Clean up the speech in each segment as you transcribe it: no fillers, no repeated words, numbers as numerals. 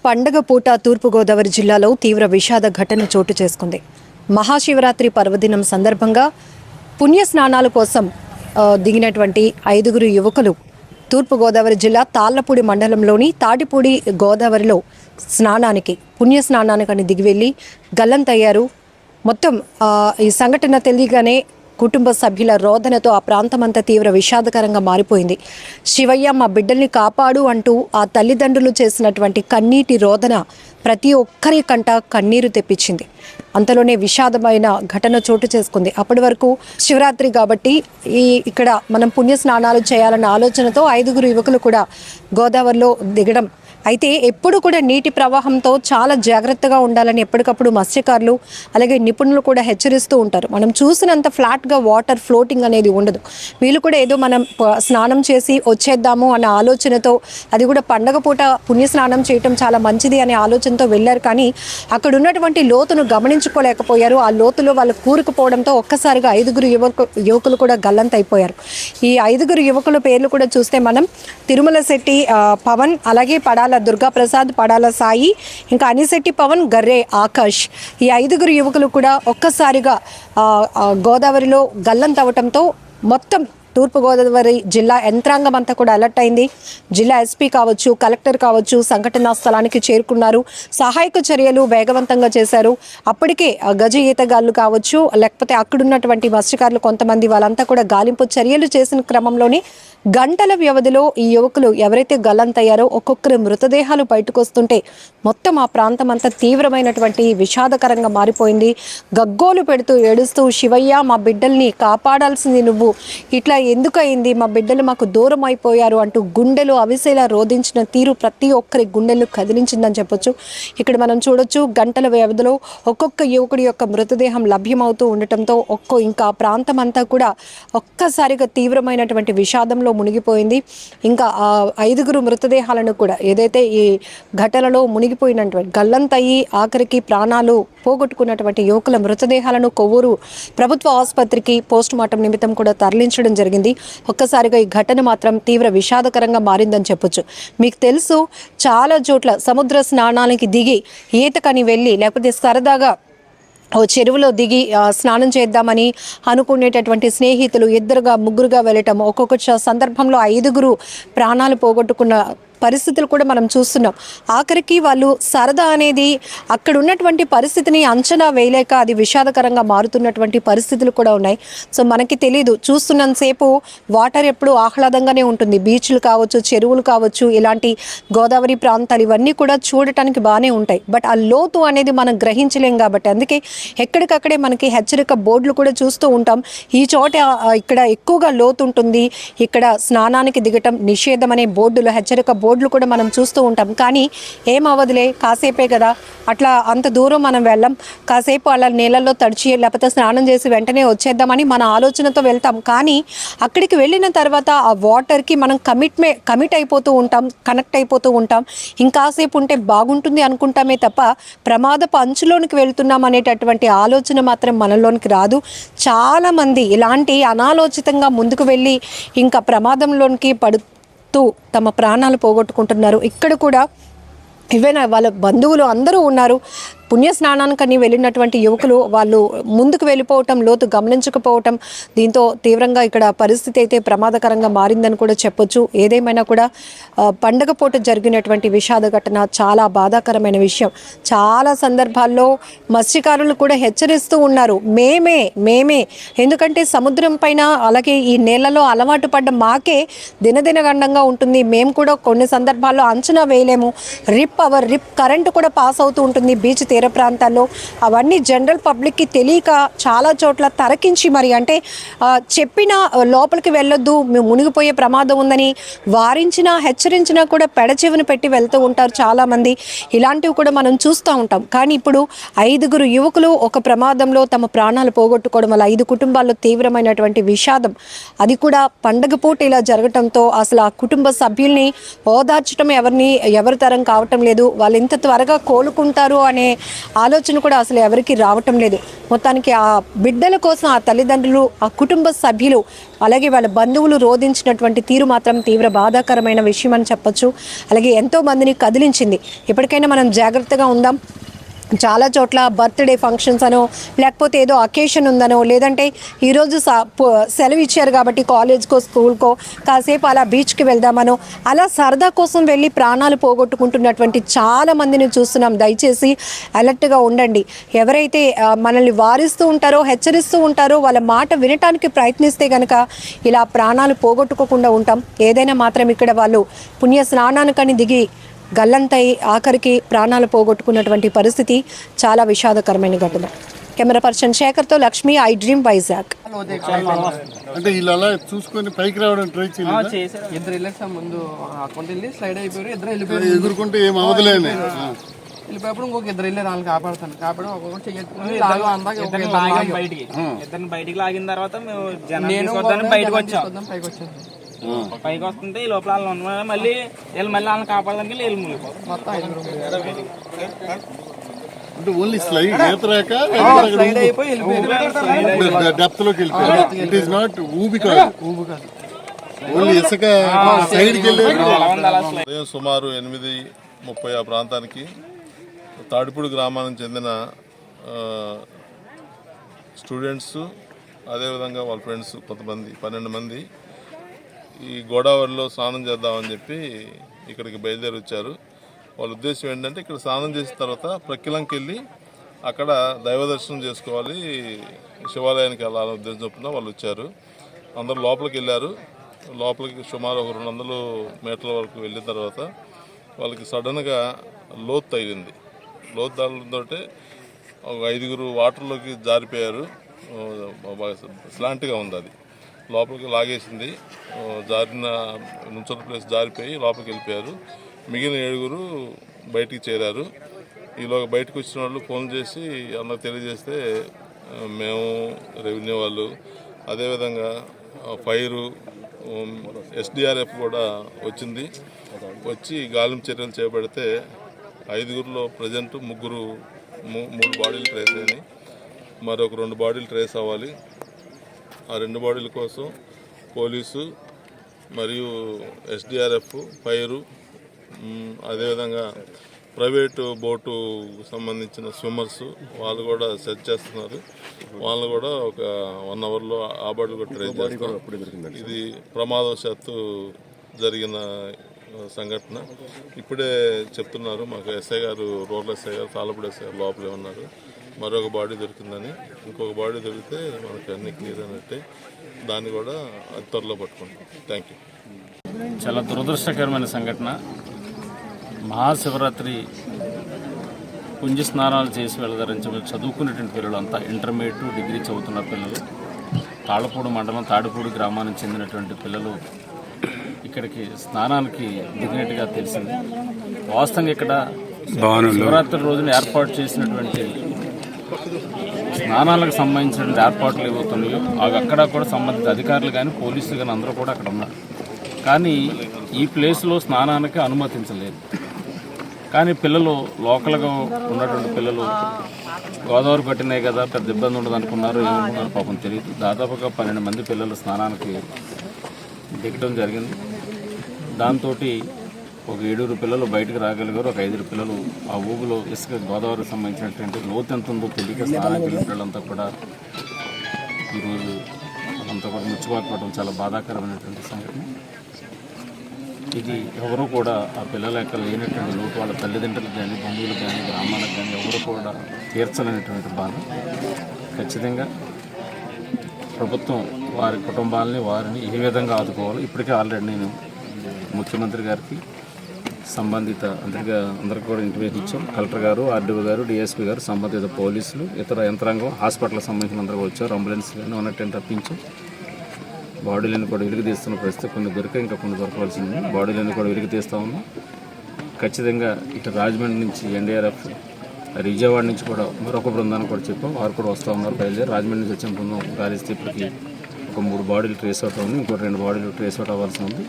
పండగ పూట తూర్పుగోదావరి జిల్లాలో తీవ్ర విషాద ఘటన చోటు చేసుకుంది. మహాశివరాత్రి పర్వదినం సందర్భంగా పుణ్య స్నానాల కోసం దిగినటువంటి 5 యువకులు తూర్పుగోదావరి జిల్లా తాళ్లపూడి మండలంలోని తాటిపూడి గోదావరిలో పుణ్య స్నానానికి దిగి వెళ్ళి గల్లంతయ్యారు. మొత్తం ఈ సంఘటన తెలియగానే కుటుంబ సభ్యుల రోదనతో ఆ ప్రాంతమంతా తీవ్ర విషాదకరంగా మారిపోయింది. శివయ్య మా బిడ్డల్ని కాపాడు అంటూ ఆ తల్లిదండ్రులు చేసినటువంటి కన్నీటి రోదన ప్రతి ఒక్కరి కంట కన్నీరు తెప్పించింది. అంతలోనే విషాదమైన ఘటన చోటు చేసుకుంది. అప్పటి వరకు శివరాత్రి కాబట్టి ఇక్కడ మనం పుణ్య స్నానాలు చేయాలన్న ఆలోచనతో 5 యువకులు కూడా గోదావరిలో దిగడం. అయితే ఎప్పుడు కూడా నీటి ప్రవాహంతో చాలా జాగ్రత్తగా ఉండాలని ఎప్పటికప్పుడు మత్స్యకారులు అలాగే నిపుణులు కూడా హెచ్చరిస్తూ ఉంటారు. మనం చూసినంత ఫ్లాట్గా వాటర్ ఫ్లోటింగ్ అనేది ఉండదు. వీళ్ళు కూడా ఏదో మనం స్నానం చేసి వచ్చేద్దాము అన్న ఆలోచనతో, అది కూడా పండగ పూట పుణ్య స్నానం చేయటం చాలా మంచిది అనే ఆలోచనతో వెళ్ళారు. కానీ అక్కడ ఉన్నటువంటి లోతును గమనించుకోలేకపోయారు. ఆ లోతులో వాళ్ళు కూరుకుపోవడంతో ఒక్కసారిగా 5 యువకులు కూడా గల్లంతైపోయారు. ఈ 5 యువకుల పేర్లు కూడా చూస్తే మనం తిరుమల శెట్టి పవన్, అలాగే పడాల దుర్గాప్రసాద్, పడాల సాయి, ఇంకా అనిశెట్టి పవన్, గర్రే ఆకాష్, ఈ 5 యువకులు కూడా ఒక్కసారిగా గోదావరిలో గల్లంతవటంతో మొత్తం తూర్పుగోదావరి జిల్లా యంత్రాంగం అంతా కూడా అలర్ట్ అయింది. జిల్లా ఎస్పీ కావచ్చు, కలెక్టర్ కావచ్చు సంఘటనా స్థలానికి చేరుకున్నారు. సహాయక చర్యలు వేగవంతంగా చేశారు. అప్పటికే గజ ఈతగాళ్లు కావచ్చు, లేకపోతే అక్కడున్నటువంటి మత్స్యకారులు కొంతమంది వాళ్ళంతా కూడా గాలింపు చర్యలు చేసిన క్రమంలోనే గంటల వ్యవధిలో ఈ యువకులు ఎవరైతే గల్లంతయ్యారో ఒక్కొక్కరి మృతదేహాలు బయటకు వస్తుంటే మొత్తం ఆ ప్రాంతం అంతా తీవ్రమైనటువంటి విషాదకరంగా మారిపోయింది. గగ్గోలు పెడుతూ ఏడుస్తూ, శివయ్య మా బిడ్డల్ని కాపాడాల్సింది నువ్వు, ఇట్లా ఎందుకు అయింది, మా బిడ్డలు మాకు దూరం అయిపోయారు అంటూ గుండెలు అవిసేలా రోధించిన తీరు ప్రతి ఒక్కరి గుండెలు కదిలించిందని చెప్పొచ్చు. ఇక్కడ మనం చూడొచ్చు, గంటల వ్యవధిలో ఒక్కొక్క యువకుడి యొక్క మృతదేహం లభ్యమవుతూ ఉండటంతో ఇంకా ప్రాంతం అంతా కూడా ఒక్కసారిగా తీవ్రమైనటువంటి విషాదంలో మునిగిపోయింది. ఇంకా ఆ 5 మృతదేహాలను కూడా ఏదైతే ఈ ఘటనలో మునిగిపోయినటువంటి గల్లంతయ్యి ఆఖరికి ప్రాణాలు పోగొట్టుకున్నటువంటి యువకుల మృతదేహాలను కొవ్వూరు ప్రభుత్వ ఆసుపత్రికి పోస్ట్ మార్టం నిమిత్తం కూడా తరలించడం జరిగింది. ఒక్కసారిగా ఈ ఘటన మాత్రం తీవ్ర విషాదకరంగా మారిందని చెప్పొచ్చు. మీకు తెలుసు, చాలా చోట్ల సముద్ర స్నానానికి దిగి ఈతకని వెళ్ళి లేకపోతే సరదాగా ఓ చెరువులో దిగి స్నానం చేద్దామని అనుకునేటటువంటి స్నేహితులు 2గా 3గా వెళ్ళటం, ఒక్కొక్క సందర్భంలో 5 ప్రాణాలు పోగొట్టుకున్న పరిస్థితులు కూడా మనం చూస్తున్నాం. ఆఖరికి వాళ్ళు సరదా అనేది అక్కడ ఉన్నటువంటి పరిస్థితిని అంచనా వేయలేక అది విషాదకరంగా మారుతున్నటువంటి పరిస్థితులు కూడా ఉన్నాయి. సో మనకి తెలీదు, చూస్తున్నంతసేపు వాటర్ ఎప్పుడు ఆహ్లాదంగానే ఉంటుంది. బీచ్లు కావచ్చు, చెరువులు కావచ్చు, ఇలాంటి గోదావరి ప్రాంతాలు ఇవన్నీ కూడా చూడటానికి బాగానే ఉంటాయి. బట్ ఆ లోతు అనేది మనం గ్రహించలేం కాబట్టి అందుకే ఎక్కడికక్కడే మనకి హెచ్చరిక బోర్డులు కూడా చూస్తూ ఉంటాం. ఈ చోట ఇక్కడ ఎక్కువగా లోతు ఉంటుంది, ఇక్కడ స్నానానికి దిగటం నిషేధం అనే బోర్డులు, హెచ్చరిక బోర్డులు కూడా మనం చూస్తూ ఉంటాం. కానీ ఏమవ్వదులే, కాసేపే కదా, అట్లా అంత దూరం మనం వెళ్ళం, కాసేపు అలా నీళ్ళల్లో తడిచి లేకపోతే స్నానం చేసి వెంటనే వచ్చేద్దామని మన ఆలోచనతో వెళ్తాం. కానీ అక్కడికి వెళ్ళిన తర్వాత ఆ వాటర్కి మనం కమిట్ అయిపోతూ ఉంటాం, కనెక్ట్ అయిపోతూ ఉంటాం. ఇంకాసేపు ఉంటే బాగుంటుంది అనుకుంటామే తప్ప ప్రమాదపు అంచులోనికి వెళ్తున్నాం అనేటటువంటి ఆలోచన మాత్రం మనలోనికి రాదు. చాలామంది ఇలాంటి అనాలోచితంగా ముందుకు వెళ్ళి ఇంకా ప్రమాదంలోనికి తమ ప్రాణాలు పోగొట్టుకుంటున్నారు. ఇక్కడ కూడా ఈవెన్ వాళ్ళ బంధువులు అందరూ ఉన్నారు. పుణ్య స్నానానికని వెళ్ళినటువంటి యువకులు వాళ్ళు ముందుకు వెళ్ళిపోవటం, లోతు గమనించకపోవటం, దీంతో తీవ్రంగా ఇక్కడ పరిస్థితి అయితే ప్రమాదకరంగా మారిందని కూడా చెప్పొచ్చు. ఏదేమైనా కూడా పండగ పూట జరిగినటువంటి విషాద ఘటన చాలా బాధాకరమైన విషయం. చాలా సందర్భాల్లో మత్స్యకారులు కూడా హెచ్చరిస్తూ ఉన్నారు, మేమే ఎందుకంటే సముద్రం పైన అలాగే ఈ నేలలో అలవాటు పడ్డ మాకే దినదినగండంగా ఉంటుంది. మేము కూడా కొన్ని సందర్భాల్లో అంచనా వేయలేము. రిప్ కరెంటు కూడా పాస్ అవుతూ ఉంటుంది బీచ్ తీర ప్రాంతాల్లో. అవన్నీ జనరల్ పబ్లిక్కి తెలియక చాలా చోట్ల తరకించి మరి అంటే చెప్పినా లోపలికి వెళ్ళొద్దు, మేము మునిగిపోయే ప్రమాదం ఉందని వారించినా హెచ్చరించినా కూడా పెడచెవిని పెట్టి వెళ్తూ ఉంటారు చాలామంది. ఇలాంటివి కూడా మనం చూస్తూ ఉంటాం. కానీ ఇప్పుడు 5 యువకులు ఒక ప్రమాదంలో తమ ప్రాణాలు పోగొట్టుకోవడం వల్ల 5 కుటుంబాల్లో తీవ్రమైనటువంటి విషాదం, అది కూడా పండగ పూట ఇలా జరగటంతో అసలు ఆ కుటుంబ సభ్యుల్ని ఓదార్చడం ఎవరి తరం కావటం లేదు. వాళ్ళు ఇంత త్వరగా కోలుకుంటారు అనే ఆలోచన కూడా అసలు ఎవరికి రావటం లేదు. మొత్తానికి ఆ బిడ్డల కోసం ఆ తల్లిదండ్రులు, ఆ కుటుంబ సభ్యులు, అలాగే వాళ్ళ బంధువులు రోధించినటువంటి తీరు మాత్రం తీవ్ర బాధాకరమైన విషయం అని చెప్పొచ్చు. అలాగే ఎంతో మందిని కదిలించింది. ఇప్పటికైనా మనం జాగ్రత్తగా ఉందాం. చాలా చోట్ల బర్త్డే ఫంక్షన్స్ అనో, లేకపోతే ఏదో అకేషన్ ఉందనో, లేదంటే ఈరోజు సెలవు ఇచ్చారు కాబట్టి కాలేజ్కో స్కూల్కో కాసేపు అలా బీచ్కి వెళ్దామనో, అలా సరదా కోసం వెళ్ళి ప్రాణాలు పోగొట్టుకుంటున్నటువంటి చాలా మందిని చూస్తున్నాం. దయచేసి అలర్ట్గా ఉండండి. ఎవరైతే మనల్ని వారిస్తూ ఉంటారో, హెచ్చరిస్తూ ఉంటారో, వాళ్ళ మాట వినటానికి ప్రయత్నిస్తే కనుక ఇలా ప్రాణాలు పోగొట్టుకోకుండా ఉంటాం. ఏదైనా మాత్రం ఇక్కడ వాళ్ళు పుణ్య స్నానానికని దిగి గల్లంతై ఆఖరికి ప్రాణాలు పోగొట్టుకున్నటువంటి పరిస్థితి చాలా విషాదకరమైన ఘటన. కెమెరా పర్సన్ శేఖర్తో లక్ష్మి, ఐ డ్రీమ్, వైజాగ్. అంటే ఇలా చూసుకొని పైకి రావడం ట్రై చేయాలి. ఇద్దరు వెళ్ళారు ముందు అకౌంట్ వెళ్ళి స్లైడ్ అయిపోయారు. ఇద్దరు వెళ్ళిపోయారు. ఎగురుకుంటే ఏం అవదలేని వెళ్ళిపోయినప్పుడు ఇంకొక ఇద్దరు వెళ్ళారు. వాళ్ళని కాపాడుతాను కాబట్టి ఒక్కొక్కటి చెయ్యొచ్చు. ఇద్దరిని బయటికి లాగిన తర్వాత నేను బయటకు వచ్చాం. పైకి వస్తుంటే ఈ లోపల వాళ్ళు ఉన్నారు. మళ్ళీ వాళ్ళని కాపాడడానికి వీళ్ళు మొత్తం అంటే ఓన్లీ స్లైడ్ ఈతరాక స్లైడ్ అయిపోయి వెళ్ళిపోయారు. డెప్త్ లోకి వెళ్ళిపోయారు. ఇట్ ఈస్ నాట్ ఊబి కాదు, ఓన్లీ ఇసుక సైడ్కి వెళ్ళారు. ఉదయం సుమారు 8:30 ఆ ప్రాంతానికి తాడిపూడి గ్రామానికి చెందిన స్టూడెంట్స్, అదేవిధంగా వాళ్ళ ఫ్రెండ్స్ కొంతమంది 12 మంది ఈ గోదావరిలో స్నానం చేద్దామని చెప్పి ఇక్కడికి బయలుదేరి వచ్చారు. వాళ్ళ ఉద్దేశం ఏంటంటే ఇక్కడ స్నానం చేసిన తర్వాత ప్రక్కిలంకి వెళ్ళి అక్కడ దైవ దర్శనం చేసుకోవాలి, శివాలయానికి వెళ్ళాలని ఉద్దేశం చొప్పున వాళ్ళు వచ్చారు. అందరూ లోపలికి వెళ్ళారు. లోపలికి సుమారు ఒక 200 మీటర్ల వరకు వెళ్ళిన తర్వాత వాళ్ళకి సడన్గా లోతు తగిలింది. లోతు తగలడంతో ఒక 5గురు వాటర్లోకి జారిపోయారు. స్లాంట్గా ఉంది, అది లోపలికి లాగేసింది. జారిన నుంచున్న ప్లేస్ జారిపోయి లోపలికి వెళ్ళిపోయారు. మిగిలిన 7గురు బయటికి చేరారు. ఈలోగా బయటకు వచ్చిన వాళ్ళు ఫోన్ చేసి అందరికి తెలియజేస్తే మేము, రెవెన్యూ వాళ్ళు, అదేవిధంగా ఫైరు, ఎస్డిఆర్ఎఫ్ కూడా వచ్చింది. వచ్చి గాలింపు చర్యలు చేపడితే 5గురిలో ప్రజెంట్ 3 బాడీలు ట్రేస్ అయినాయి. మరొక 2 బాడీలు ట్రేస్ అవ్వాలి. ఆ 2 బాడీల కోసం పోలీసు మరియు ఎస్డిఆర్ఎఫ్, ఫైరు, అదేవిధంగా ప్రైవేటు బోటు సంబంధించిన స్విమ్మర్స్ వాళ్ళు కూడా సెర్చ్ చేస్తున్నారు. వాళ్ళు కూడా ఒక 1 అవర్లో ఆ బాడీలు కూడా ట్రేస్ చేస్తారు. ఇది ప్రమాదవశాత్తు జరిగిన సంఘటన. ఇప్పుడే చెప్తున్నారు మాకు ఎస్ఐ గారు, రూరల్ ఎస్ఐ గారు, తాళపూడి ఎస్ఐ గారు లోపలే ఉన్నారు. మరొక బాడీ దొరికిందని, ఇంకొక బాడీ దొరికితే మనకి అన్ని క్లియర్ అన్నట్టే. దాన్ని కూడా అతి త్వరలో పట్టుకుంటాం. Thank you. చాలా దురదృష్టకరమైన సంఘటన. మహాశివరాత్రి పుంజ స్నానాలు చేసి వెళ్తారని చెప్పి చదువుకునేటువంటి పిల్లలు అంతా ఇంటర్మీడియట్, డిగ్రీ చదువుతున్న పిల్లలు, తాళపూడి మండలం తాడిపూడి గ్రామానికి చెందినటువంటి పిల్లలు ఇక్కడికి స్నానానికి దిగినట్టుగా తెలిసింది. వాస్తవంగా ఇక్కడ శివరాత్రి రోజున ఏర్పాటు చేసినటువంటి స్నానాలకు సంబంధించినటువంటి ఏర్పాట్లు ఏవవుతున్నాయో అవి అక్కడ కూడా సంబంధిత అధికారులు కానీ పోలీసులు కానీ అందరూ కూడా అక్కడ ఉన్నారు. కానీ ఈ ప్లేస్లో స్నానానికి అనుమతించలేదు. కానీ పిల్లలు లోకల్గా ఉన్నటువంటి పిల్లలు గోదావరి పట్టినాయి కదా, పెద్ద ఇబ్బంది ఉండదు అనుకున్నారు. ఏమనుకున్నారు పాపం తెలియదు. దాదాపుగా 12 మంది పిల్లలు స్నానానికి దిగడం జరిగింది. దాంతో ఒక 7 పిల్లలు బయటకు రాగలిగారు. ఒక 5 పిల్లలు ఆ ఊబులో ఇసుక గోదావరికి సంబంధించినటువంటి లోతు ఎంత ఉందో తెలియక స్నానానికి వెళ్ళిన పిల్లలంతా కూడా ఈరోజు అంతా కూడా ముచ్చిపోకపోవడం చాలా బాధాకరమైనటువంటి సంఘటన. ఇది ఎవరు కూడా ఆ పిల్లల యొక్క లేనటువంటి లోటు వాళ్ళ తల్లిదండ్రులకు కానీ, బంధువులకు కానీ, గ్రామాలకు కానీ ఎవరు కూడా తీర్చలేనటువంటి బాధ. ఖచ్చితంగా ప్రభుత్వం వారి కుటుంబాలని, వారిని ఏ విధంగా ఆదుకోవాలో ఇప్పటికే ఆల్రెడీ నేను ముఖ్యమంత్రి గారికి, సంబంధిత అందరికీ కూడా ఇంటిమేషన్ ఇచ్చాం. కలెక్టర్ గారు, ఆర్డీఓ గారు, డిఎస్పీ గారు, సంబంధిత పోలీసులు, ఇతర యంత్రాంగం, హాస్పిటల్కి సంబంధించిన అందరూ వచ్చారు. అంబులెన్స్ కానీ ఉన్నట్టు రప్పించాం. బాడీలను కూడా వెలికి తీస్తున్న పరిస్థితి. కొన్ని దొరికాయి, ఇంకా కొన్ని దొరకవలసింది. బాడీలను కూడా వెలికి తీస్తూ ఉన్నాం. ఖచ్చితంగా ఇటు రాజమండ్రి నుంచి ఎన్డీఆర్ఎఫ్, విజయవాడ నుంచి కూడా మరొక బృందాన్ని కూడా చెప్పాం. వారు కూడా వస్తూ ఉన్నారు. బయలుదేరి రాజమండ్రి నుంచి వచ్చిన బృందం గాలిస్తే ఇప్పటికి ఒక 3 బాడీలు ట్రేస్ అవుట్ ఉంది. ఇంకో 2 బాడీలు ట్రేస్ అవుట్ అవ్వాల్సి ఉంది.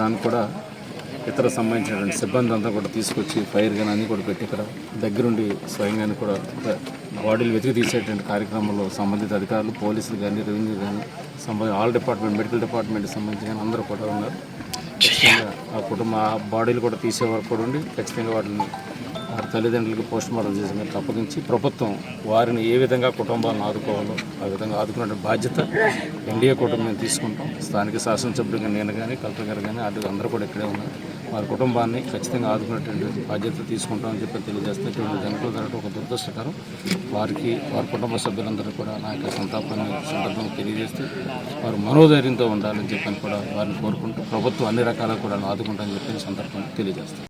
దాన్ని కూడా ఇతర సంబంధించినటువంటి సిబ్బంది అంతా కూడా తీసుకొచ్చి ఫైర్ కానీ అన్నీ కూడా పెట్టి ఇక్కడ దగ్గరుండి స్వయంగానే కూడా బాడీలు వెతికి తీసేటువంటి కార్యక్రమంలో సంబంధిత అధికారులు, పోలీసులు కానీ, రెవెన్యూ కానీ, ఆల్ డిపార్ట్మెంట్, మెడికల్ డిపార్ట్మెంట్కి సంబంధించి కానీ అందరూ కూడా ఉన్నారు. ఖచ్చితంగా ఆ కుటుంబ బాడీలు కూడా తీసే వరకు కూడా ఉండి ఖచ్చితంగా వాటిని వారి తల్లిదండ్రులకి పోస్ట్ మార్టం చేసి మీరు అప్పగించి ప్రభుత్వం వారిని ఏ విధంగా కుటుంబాలను ఆదుకోవాలో ఆ విధంగా ఆదుకునే బాధ్యత ఎన్డీఏ కుటుంబం తీసుకుంటాం. స్థానిక శాసనసభ్యుడిగా నేను కానీ, కలెక్టర్ గారు కానీ అందరూ కూడా ఇక్కడే ఉన్నారు. వారి కుటుంబాన్ని ఖచ్చితంగా ఆదుకునేటువంటి బాధ్యత తీసుకుంటామని చెప్పి తెలియజేస్తే ఇటువంటి జంతువులు జరగడం ఒక దురదృష్టకరం. వారికి వారి కుటుంబ సభ్యులందరూ కూడా నా యొక్క సంతాపాన్ని సందర్భంగా తెలియజేస్తూ వారు మనోధైర్యంతో ఉండాలని చెప్పని కూడా వారిని కోరుకుంటూ ప్రభుత్వం అన్ని రకాల కూడా ఆదుకుంటామని చెప్పి సందర్భంగా తెలియజేస్తాం.